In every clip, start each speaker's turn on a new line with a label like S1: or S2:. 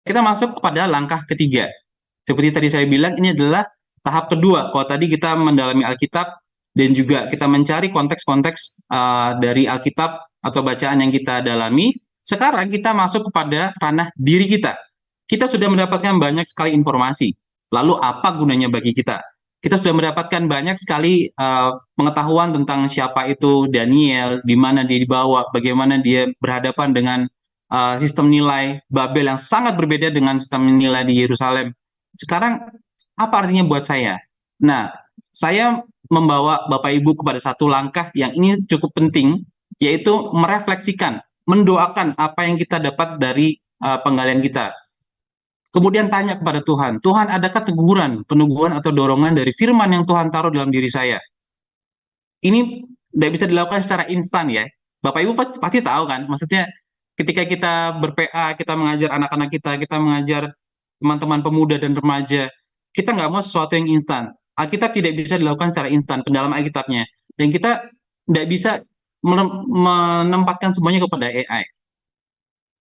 S1: kita masuk kepada langkah ketiga. Seperti tadi saya bilang, ini adalah tahap kedua. Kalau tadi kita mendalami Alkitab dan juga kita mencari konteks-konteks dari Alkitab atau bacaan yang kita dalami, sekarang kita masuk kepada ranah diri kita. Kita sudah mendapatkan banyak sekali informasi. Lalu apa gunanya bagi kita? Kita sudah mendapatkan banyak sekali pengetahuan tentang siapa itu Daniel, di mana dia dibawa, bagaimana dia berhadapan dengan sistem nilai Babel yang sangat berbeda dengan sistem nilai di Yerusalem. Sekarang apa artinya buat saya? Nah, saya membawa Bapak Ibu kepada satu langkah yang ini cukup penting, yaitu merefleksikan, mendoakan apa yang kita dapat dari penggalian kita. Kemudian tanya kepada Tuhan, Tuhan adakah teguran, peneguhan atau dorongan dari firman yang Tuhan taruh dalam diri saya? Ini tidak bisa dilakukan secara instan ya. Bapak Ibu pasti tahu kan, maksudnya ketika kita ber-PA, kita mengajar anak-anak kita mengajar teman-teman pemuda dan remaja, kita nggak mau sesuatu yang instan. Alkitab tidak bisa dilakukan secara instan, pendalaman Alkitabnya. Dan kita tidak bisa menempatkan semuanya kepada AI.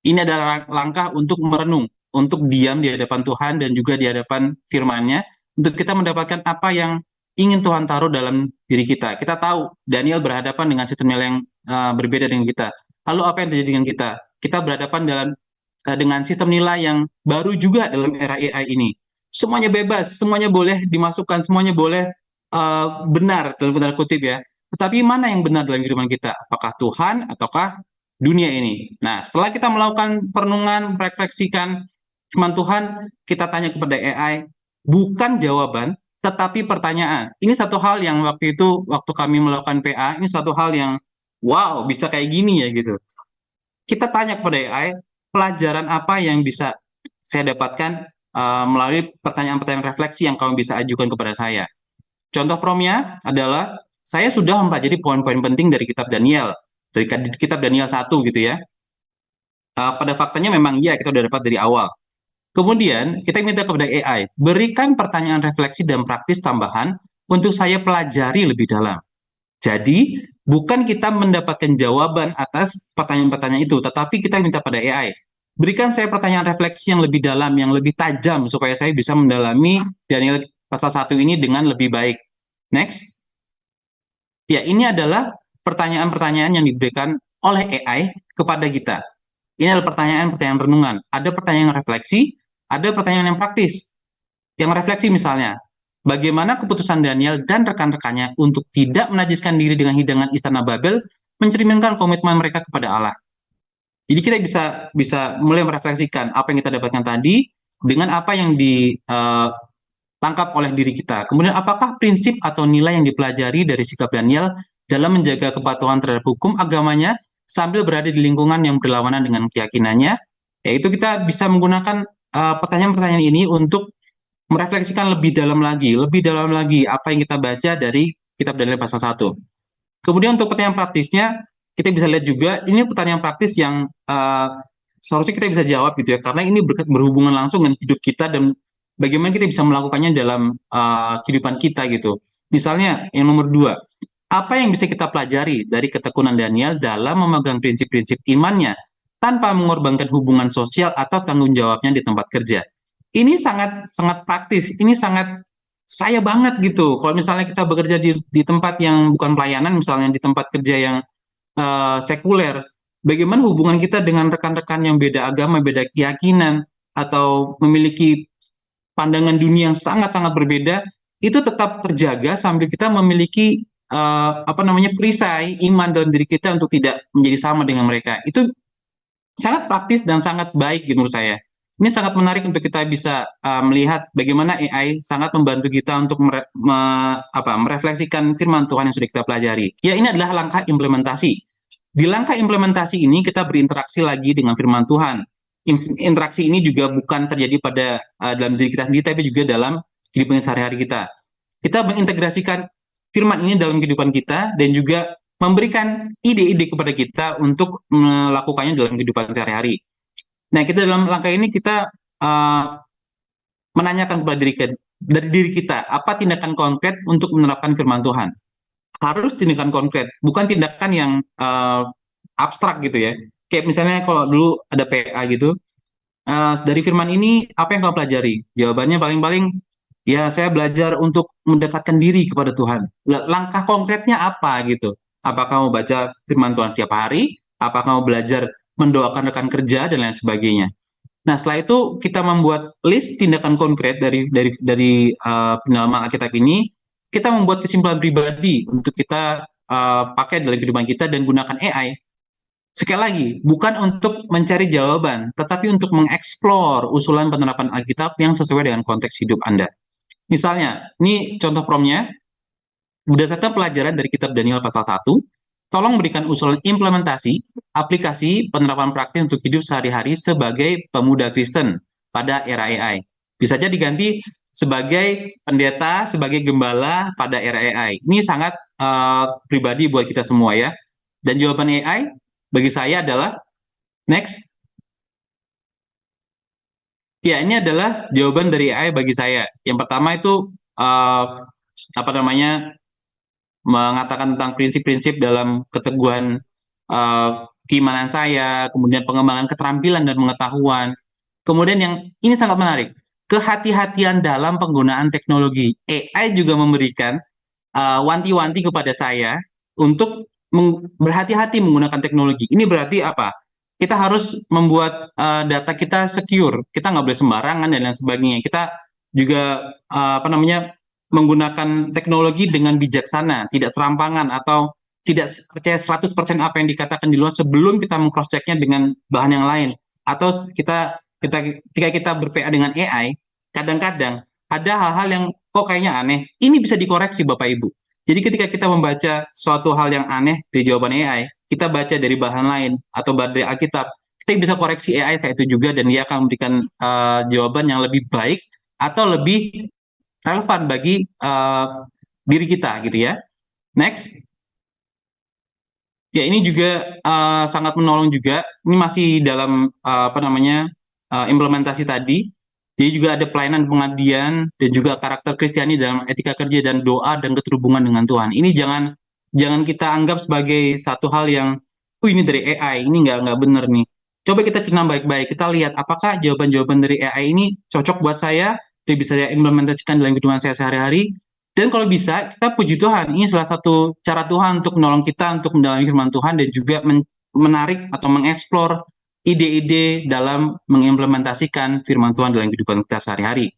S1: Ini adalah langkah untuk merenung, untuk diam di hadapan Tuhan dan juga di hadapan firman-Nya, untuk kita mendapatkan apa yang ingin Tuhan taruh dalam diri kita. Kita tahu Daniel berhadapan dengan sistem nilai yang berbeda dengan kita. Lalu apa yang terjadi dengan kita? Kita berhadapan dengan sistem nilai yang baru juga dalam era AI ini. Semuanya bebas, semuanya boleh dimasukkan, semuanya boleh benar dalam tanda kutip ya. Tetapi mana yang benar dalam kehidupan kita? Apakah Tuhan ataukah dunia ini? Nah, setelah kita melakukan perenungan, refleksikan firman Tuhan, kita tanya kepada AI, bukan jawaban, tetapi pertanyaan. Ini satu hal yang waktu kami melakukan PA, ini satu hal yang wow, bisa kayak gini ya gitu. Kita tanya kepada AI, pelajaran apa yang bisa saya dapatkan melalui pertanyaan-pertanyaan refleksi yang kamu bisa ajukan kepada saya. Contoh promnya adalah saya sudah mempelajari poin-poin penting dari kitab Daniel, dari kitab Daniel 1 gitu ya. Pada faktanya memang iya kita sudah dapat dari awal. Kemudian kita minta kepada AI, berikan pertanyaan refleksi dan praktis tambahan untuk saya pelajari lebih dalam. Jadi, bukan kita mendapatkan jawaban atas pertanyaan-pertanyaan itu, tetapi kita minta pada AI. Berikan saya pertanyaan refleksi yang lebih dalam, yang lebih tajam, supaya saya bisa mendalami Daniel pasal 1 ini dengan lebih baik. Next. Ya, ini adalah pertanyaan-pertanyaan yang diberikan oleh AI kepada kita. Ini adalah pertanyaan-pertanyaan renungan. Ada pertanyaan refleksi, ada pertanyaan yang praktis. Yang refleksi misalnya, bagaimana keputusan Daniel dan rekan-rekannya untuk tidak menajiskan diri dengan hidangan istana Babel mencerminkan komitmen mereka kepada Allah. Jadi kita bisa mulai merefleksikan apa yang kita dapatkan tadi dengan apa yang ditangkap oleh diri kita. Kemudian apakah prinsip atau nilai yang dipelajari dari sikap Daniel dalam menjaga kepatuhan terhadap hukum agamanya sambil berada di lingkungan yang berlawanan dengan keyakinannya, yaitu kita bisa menggunakan pertanyaan-pertanyaan ini untuk merefleksikan lebih dalam lagi apa yang kita baca dari kitab Daniel pasal 1. Kemudian untuk pertanyaan praktisnya, kita bisa lihat juga ini pertanyaan praktis yang seharusnya kita bisa jawab gitu ya, karena ini berhubungan langsung dengan hidup kita dan bagaimana kita bisa melakukannya dalam kehidupan kita gitu. Misalnya yang nomor 2, apa yang bisa kita pelajari dari ketekunan Daniel dalam memegang prinsip-prinsip imannya tanpa mengorbankan hubungan sosial atau tanggung jawabnya di tempat kerja. Ini sangat sangat praktis, ini sangat saya banget gitu. Kalau misalnya kita bekerja di tempat yang bukan pelayanan, misalnya di tempat kerja yang sekuler, bagaimana hubungan kita dengan rekan-rekan yang beda agama, beda keyakinan, atau memiliki pandangan dunia yang sangat-sangat berbeda, itu tetap terjaga sambil kita memiliki perisai iman dalam diri kita untuk tidak menjadi sama dengan mereka. Itu sangat praktis dan sangat baik gitu menurut saya. Ini sangat menarik untuk kita bisa melihat bagaimana AI sangat membantu kita untuk merefleksikan firman Tuhan yang sudah kita pelajari. Ya, ini adalah langkah implementasi. Di langkah implementasi ini kita berinteraksi lagi dengan firman Tuhan. Interaksi ini juga bukan terjadi pada dalam diri kita sendiri, tapi juga dalam kehidupan sehari-hari kita. Kita mengintegrasikan firman ini dalam kehidupan kita dan juga memberikan ide-ide kepada kita untuk melakukannya dalam kehidupan sehari-hari. Nah, kita dalam langkah ini kita menanyakan kepada dari diri kita, apa tindakan konkret untuk menerapkan firman Tuhan? Harus tindakan konkret, bukan tindakan yang abstrak gitu ya. Kayak misalnya kalau dulu ada PA gitu, dari firman ini apa yang kau pelajari? Jawabannya paling-paling, ya saya belajar untuk mendekatkan diri kepada Tuhan. Langkah konkretnya apa gitu? Apakah kamu baca firman Tuhan setiap hari? Apakah kamu belajar mendoakan rekan kerja dan lain sebagainya? Nah, setelah itu kita membuat list tindakan konkret dari pendalaman Alkitab ini. Kita membuat kesimpulan pribadi untuk kita pakai dalam kehidupan kita dan gunakan AI. Sekali lagi, bukan untuk mencari jawaban, tetapi untuk mengeksplor usulan penerapan Alkitab yang sesuai dengan konteks hidup Anda. Misalnya, ini contoh promnya, berdasarkan pelajaran dari kitab Daniel pasal 1, tolong berikan usulan implementasi, aplikasi, penerapan praktis untuk hidup sehari-hari sebagai pemuda Kristen pada era AI. Bisa saja diganti sebagai pendeta, sebagai gembala pada era AI. Ini sangat pribadi buat kita semua ya. Dan jawaban AI bagi saya adalah next. Ya, ini adalah jawaban dari AI bagi saya. Yang pertama itu apa namanya, mengatakan tentang prinsip-prinsip dalam keteguhan keimanan saya, kemudian pengembangan keterampilan dan pengetahuan. Kemudian yang ini sangat menarik, kehati-hatian dalam penggunaan teknologi. AI juga memberikan wanti-wanti kepada saya untuk berhati-hati menggunakan teknologi. Ini berarti apa? Kita harus membuat data kita secure. Kita nggak boleh sembarangan dan lain sebagainya. Kita juga apa namanya, menggunakan teknologi dengan bijaksana, tidak serampangan atau tidak percaya 100% apa yang dikatakan di luar sebelum kita meng-cross-checknya dengan bahan yang lain. Atau ketika kita ber-PA dengan AI, kadang-kadang ada hal-hal yang kok kayaknya aneh. Ini bisa dikoreksi Bapak Ibu. Jadi ketika kita membaca suatu hal yang aneh dari jawaban AI, kita baca dari bahan lain atau dari Alkitab, kita bisa koreksi AI saat itu juga dan dia akan memberikan jawaban yang lebih baik atau lebih relevan bagi diri kita gitu ya. Next. Ya, ini juga sangat menolong juga. Ini masih dalam apa namanya, implementasi tadi. Jadi juga ada pelayanan pengabdian dan juga karakter Kristiani dalam etika kerja dan doa dan keterhubungan dengan Tuhan. Ini jangan kita anggap sebagai satu hal yang, ini dari AI, ini nggak benar nih. Coba kita cerna baik-baik, kita lihat apakah jawaban-jawaban dari AI ini cocok buat saya, dia bisa saya implementasikan dalam kehidupan saya sehari-hari, dan kalau bisa, kita puji Tuhan. Ini salah satu cara Tuhan untuk menolong kita untuk mendalami firman Tuhan dan juga menarik atau mengeksplor ide-ide dalam mengimplementasikan firman Tuhan dalam kehidupan kita sehari-hari.